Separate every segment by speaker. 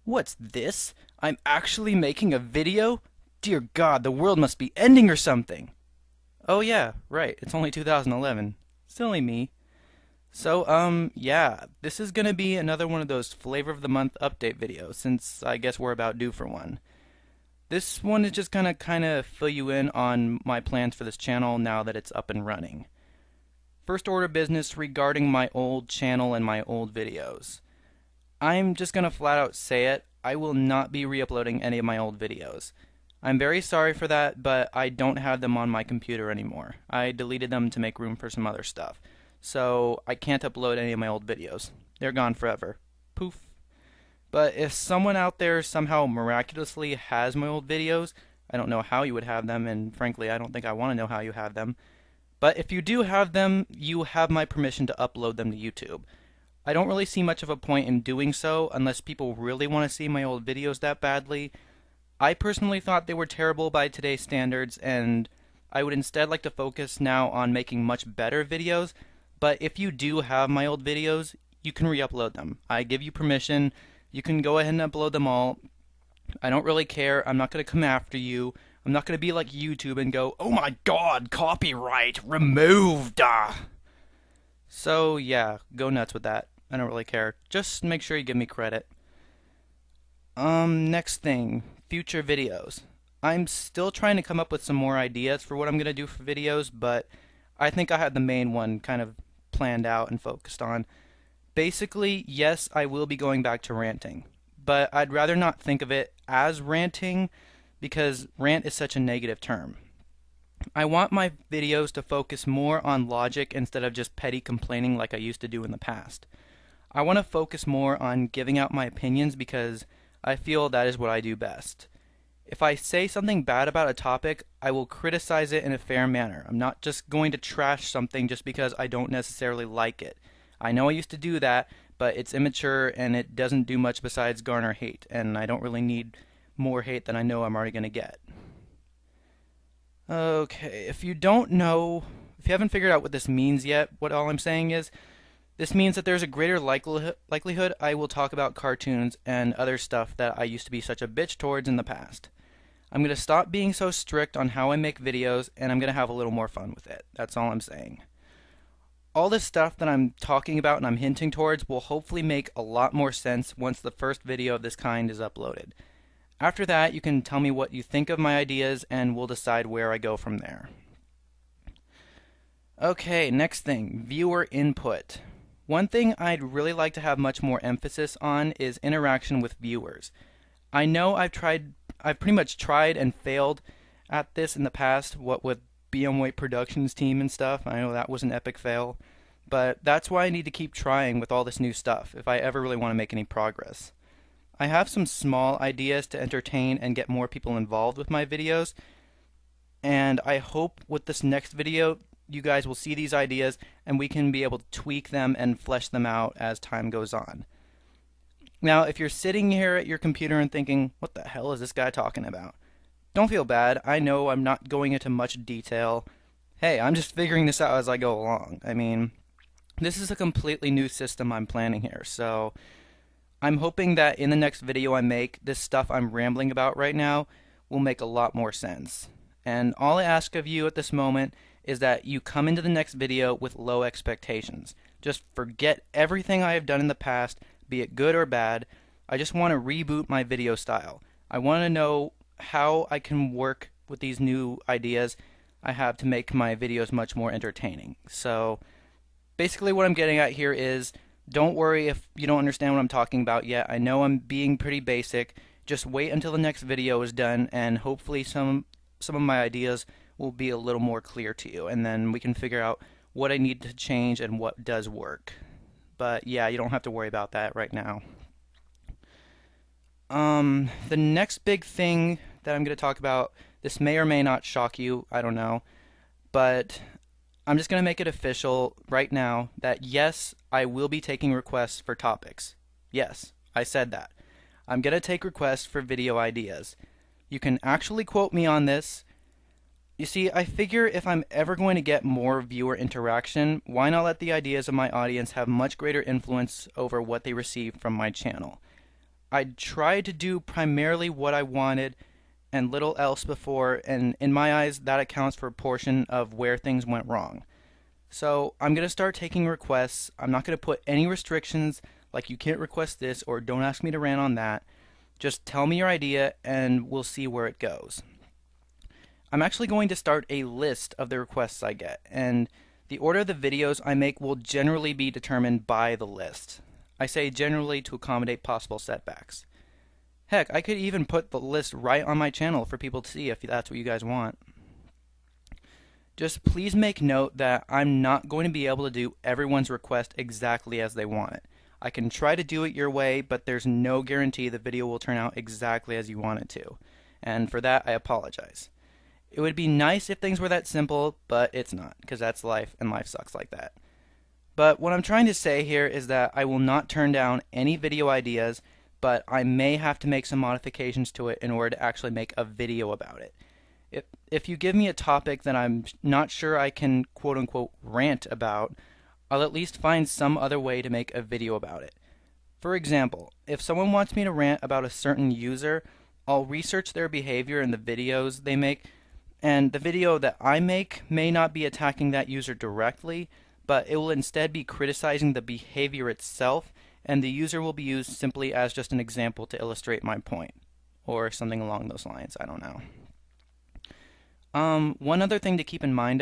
Speaker 1: What's this? I'm actually making a video? Dear God, the world must be ending or something. Oh yeah, right, it's only 2011. Silly me. So, yeah, this is gonna be another one of those flavor of the month update videos, since I guess we're about due for one. This one is just gonna kinda fill you in on my plans for this channel now that it's up and running. First order of business regarding my old channel and my old videos. I'm just gonna flat out say it, I will not be re-uploading any of my old videos. I'm very sorry for that, but I don't have them on my computer anymore. I deleted them to make room for some other stuff. So I can't upload any of my old videos. They're gone forever. Poof. But if someone out there somehow miraculously has my old videos, I don't know how you would have them, and frankly, I don't think I want to know how you have them. But if you do have them, you have my permission to upload them to YouTube. I don't really see much of a point in doing so unless people really want to see my old videos that badly. I personally thought they were terrible by today's standards, and I would instead like to focus now on making much better videos. But if you do have my old videos, you can re-upload them. I give you permission. You can go ahead and upload them all. I don't really care. I'm not going to come after you. I'm not going to be like YouTube and go, oh my god, copyright removed. So yeah, go nuts with that. I don't really care. Just make sure you give me credit. Next thing, future videos. I'm still trying to come up with some more ideas for what I'm going to do for videos, but I think I have the main one kind of planned out and focused on. Basically, yes, I will be going back to ranting, but I'd rather not think of it as ranting because rant is such a negative term. I want my videos to focus more on logic instead of just petty complaining like I used to do in the past. I want to focus more on giving out my opinions because I feel that is what I do best. If I say something bad about a topic, I will criticize it in a fair manner. I'm not just going to trash something just because I don't necessarily like it. I know I used to do that, but it's immature and it doesn't do much besides garner hate, and I don't really need more hate than I know I'm already going to get. Okay, if you don't know, if you haven't figured out what this means yet, what all I'm saying is, this means that there's a greater likelihood I will talk about cartoons and other stuff that I used to be such a bitch towards in the past. I'm going to stop being so strict on how I make videos, and I'm going to have a little more fun with it. That's all I'm saying. All this stuff that I'm talking about and I'm hinting towards will hopefully make a lot more sense once the first video of this kind is uploaded. After that, you can tell me what you think of my ideas, and we'll decide where I go from there. Okay, next thing, viewer input. One thing I'd really like to have much more emphasis on is interaction with viewers. I know I've pretty much tried and failed at this in the past, what with BM Weight Productions team and stuff. I know that was an epic fail, but that's why I need to keep trying with all this new stuff if I ever really want to make any progress. I have some small ideas to entertain and get more people involved with my videos, and I hope with this next video you guys will see these ideas and we can be able to tweak them and flesh them out as time goes on. Now, if you're sitting here at your computer and thinking, what the hell is this guy talking about? Don't feel bad. I know I'm not going into much detail. Hey, I'm just figuring this out as I go along. I mean, this is a completely new system I'm planning here, so I'm hoping that in the next video I make, this stuff I'm rambling about right now will make a lot more sense. And all I ask of you at this moment is that you come into the next video with low expectations. Just forget everything I have done in the past, be it good or bad. I just want to reboot my video style. I want to know how I can work with these new ideas I have to make my videos much more entertaining. So basically what I'm getting at here is, don't worry if you don't understand what I'm talking about yet. I know I'm being pretty basic. Just wait until the next video is done, and hopefully some of my ideas will be a little more clear to you, and then we can figure out what I need to change and what does work. But yeah, you don't have to worry about that right now. The next big thing that I'm going to talk about, this may or may not shock you, I don't know, but I'm just going to make it official right now that yes, I will be taking requests for topics. Yes, I said that. I'm going to take requests for video ideas. You can actually quote me on this. You see, I figure if I'm ever going to get more viewer interaction, why not let the ideas of my audience have much greater influence over what they receive from my channel? I tried to do primarily what I wanted and little else before, and in my eyes, that accounts for a portion of where things went wrong. So I'm going to start taking requests. I'm not going to put any restrictions like you can't request this or don't ask me to rant on that. Just tell me your idea and we'll see where it goes. I'm actually going to start a list of the requests I get, and the order of the videos I make will generally be determined by the list. I say generally to accommodate possible setbacks. Heck, I could even put the list right on my channel for people to see if that's what you guys want. Just please make note that I'm not going to be able to do everyone's request exactly as they want it. I can try to do it your way, but there's no guarantee the video will turn out exactly as you want it to. And for that, I apologize. It would be nice if things were that simple, but it's not, because that's life, and life sucks like that. But what I'm trying to say here is that I will not turn down any video ideas, but I may have to make some modifications to it in order to actually make a video about it. If you give me a topic that I'm not sure I can quote-unquote rant about, I'll at least find some other way to make a video about it. For example, if someone wants me to rant about a certain user, I'll research their behavior in the videos they make, and the video that I make may not be attacking that user directly, but it will instead be criticizing the behavior itself, and the user will be used simply as just an example to illustrate my point, or something along those lines, I don't know. One other thing to keep in mind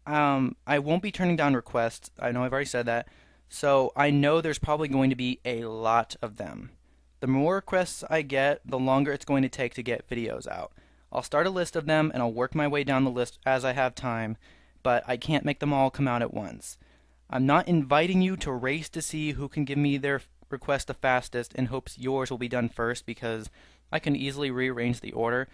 Speaker 1: I won't be turning down requests. I know I've already said that. So I know there's probably going to be a lot of them. The more requests I get, the longer it's going to take to get videos out. I'll start a list of them and I'll work my way down the list as I have time, but I can't make them all come out at once. I'm not inviting you to race to see who can give me their request the fastest in hopes yours will be done first, because I can easily rearrange the order.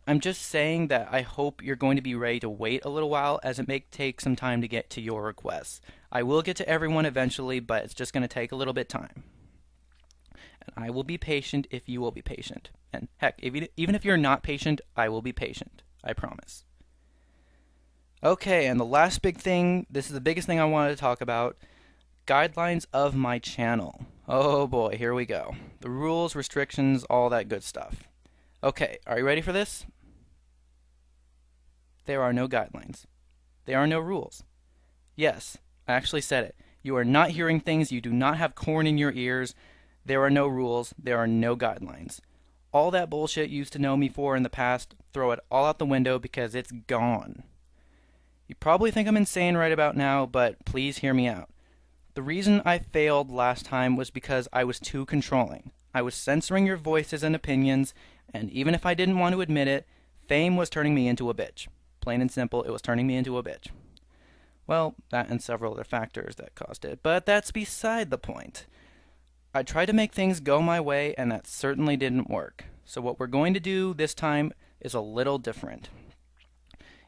Speaker 1: I'm just saying that I hope you're going to be ready to wait a little while, as it may take some time to get to your requests. I will get to everyone eventually, but it's just going to take a little bit of time. And I will be patient if you will be patient. And heck, even if you're not patient, I will be patient. I promise. Okay, and the last big thing, this is the biggest thing I wanted to talk about, guidelines of my channel. Oh boy, here we go. The rules, restrictions, all that good stuff. Okay, are you ready for this? There are no guidelines. There are no rules. Yes, I actually said it. You are not hearing things, you do not have corn in your ears. There are no rules, there are no guidelines. All that bullshit you used to know me for in the past, throw it all out the window because it's gone. You probably think I'm insane right about now, but please hear me out. The reason I failed last time was because I was too controlling. I was censoring your voices and opinions, and even if I didn't want to admit it, fame was turning me into a bitch. Plain and simple, it was turning me into a bitch. Well, that and several other factors that caused it, but that's beside the point. I tried to make things go my way, and that certainly didn't work. So what we're going to do this time is a little different.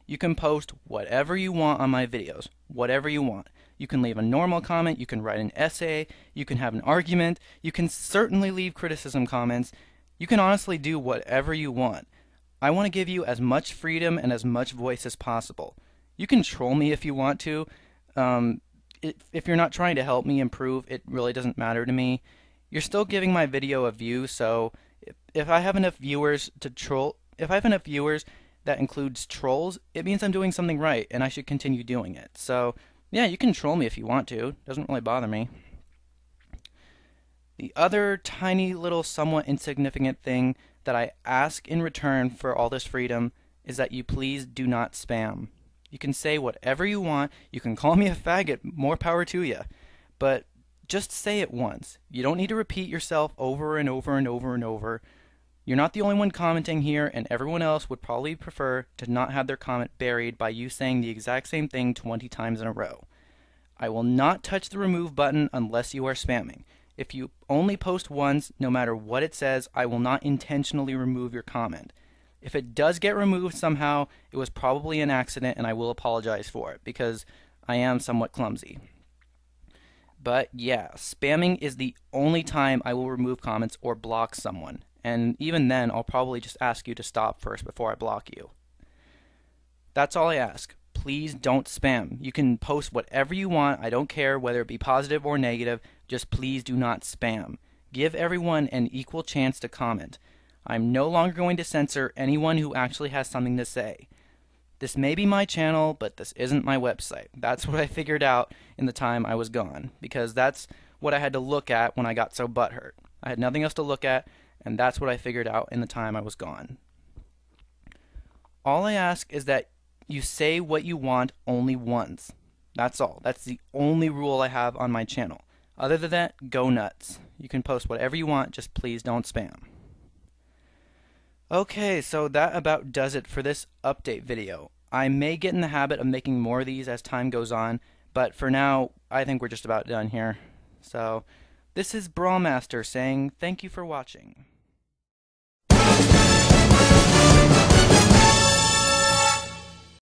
Speaker 1: You can post whatever you want on my videos, whatever you want. You can leave a normal comment, you can write an essay, you can have an argument, you can certainly leave criticism comments. You can honestly do whatever you want. I want to give you as much freedom and as much voice as possible. You can troll me if you want to. If you're not trying to help me improve, it really doesn't matter to me. You're still giving my video a view, so if I have enough viewers to troll, if I have enough viewers that includes trolls, it means I'm doing something right and I should continue doing it. So yeah, you can troll me if you want to. It doesn't really bother me. The other tiny little somewhat insignificant thing that I ask in return for all this freedom is that you please do not spam. You can say whatever you want, you can call me a faggot, more power to you, but just say it once. You don't need to repeat yourself over and over and over and over. You're not the only one commenting here, and everyone else would probably prefer to not have their comment buried by you saying the exact same thing 20 times in a row. I will not touch the remove button unless you are spamming. If you only post once, no matter what it says, I will not intentionally remove your comment. If it does get removed somehow, it was probably an accident and I will apologize for it because I am somewhat clumsy. But yeah, spamming is the only time I will remove comments or block someone. And even then, I'll probably just ask you to stop first before I block you. That's all I ask. Please don't spam. You can post whatever you want. I don't care whether it be positive or negative. Just please do not spam. Give everyone an equal chance to comment. I'm no longer going to censor anyone who actually has something to say. This may be my channel, but this isn't my website. That's what I figured out in the time I was gone, because that's what I had to look at when I got so butthurt. I had nothing else to look at, and that's what I figured out in the time I was gone. All I ask is that you say what you want only once. That's all. That's the only rule I have on my channel. Other than that, go nuts. You can post whatever you want, just please don't spam. Okay, so that about does it for this update video. I may get in the habit of making more of these as time goes on, but for now, I think we're just about done here. So, this is Brawlmaster saying thank you for watching.